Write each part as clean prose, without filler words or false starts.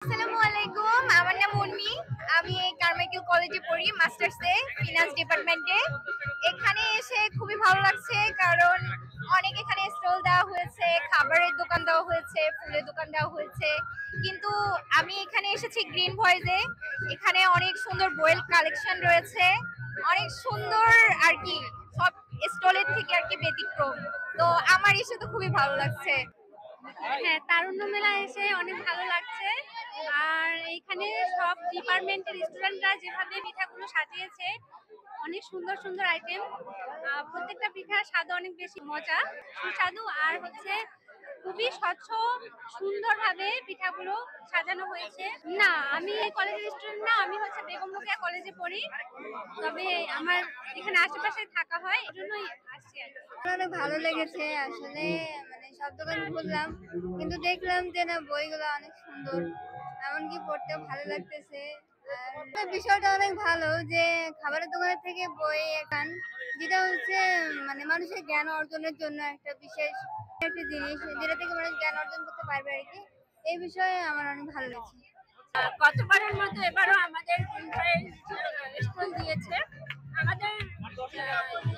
আসসালামু আলাইকুম, আমার নাম উর্মি। আমি কারমাইকেল কলেজে পড়ি, মাস্টার্সে ফিনান্স ডিপার্টমেন্টে। এখানে এসে খুবই ভালো লাগছে, কারণ অনেক এখানে স্টল দেওয়া হয়েছে, খাবারের দোকান দেওয়া হয়েছে, ফুলের দোকান দেওয়া হয়েছে। কিন্তু আমি এখানে এসেছি গ্রিন ভয়েসে। এখানে অনেক সুন্দর বইয়ের কালেকশন রয়েছে, অনেক সুন্দর আর কি। সব স্টলের থেকে আর কি ব্যতিক্রম। তো আমার এসে তো খুবই ভালো লাগছে। হ্যাঁ, তারুণ্য মেলা এসে অনেক ভালো লাগছে। আর এইখানে সব ডিপার্টমেন্টের স্টুডেন্টরা যেভাবে পিঠাগুলো সাজিয়েছে, অনেক সুন্দর সুন্দর আইটেম। প্রত্যেকটা পিঠার স্বাদ অনেক বেশি মজা, সুস্বাদু। আর হচ্ছে খুবই স্বচ্ছ সুন্দরভাবে পিঠাগুলো সাজানো হয়েছে। না, আমি এই কলেজের স্টুডেন্ট না, আমি হচ্ছে বেগম রোকেয়া কলেজে পড়ি। তবে আমার এখানে আশেপাশে থাকা হয়, এজন্যই আসছি আর কি। অনেক ভালো লেগেছে আসলে। সব দোকান ঘুরলাম, কিন্তু দেখলাম যে না, বইগুলো অনেক সুন্দর, এমনকি পড়তেও ভালো লাগতেছে। আর বিষয়টা অনেক ভালো যে খাবারের দোকানের থেকে বই এখান, যেটা হচ্ছে মানুষের জ্ঞান অর্জনের জন্য একটা বিশেষ একটা জিনিস, যেটা থেকে মানুষ জ্ঞান অর্জন করতে পারবে আর কি। এই বিষয়ে আমার অনেক ভালো লেগেছে। গতবারের মতো এবারও আমাদের স্টল দিয়েছে। আমাদের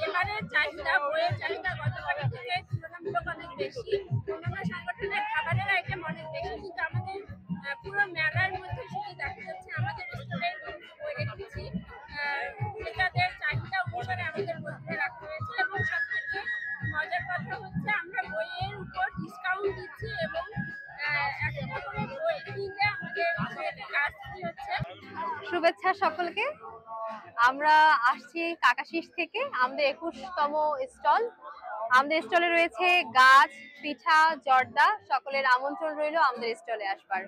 এবারের চাহিদা, বইয়ের চাহিদা গতবারের থেকে তুলনামূলক অনেক বেশি। অন্যান্য সংগঠনের খাবারের আইটেম অনেক বেশি, কিন্তু আমাদের পুরো মেলার মধ্যে শুধু দেখা যাচ্ছে আমাদের স্টলের বই রেখেছি। ক্রেতাদের চাহিদা অনুসারে আমাদের বইগুলো রাখা হয়েছে, এবং সব থেকে মজার কথা হচ্ছে আমরা বইয়ের উপর ডিসকাউন্ট দিচ্ছি, এবং একটা করে বই কিনলে আমাদের কাজ কি হচ্ছে। শুভেচ্ছা সকলকে। আমরা আসছি কাকাশিস থেকে, আমাদের 21তম স্টল। আমাদের স্টলে রয়েছে গাছ, পিঠা, জর্দা। সকলের আমন্ত্রণ রইল আমাদের স্টলে আসবার।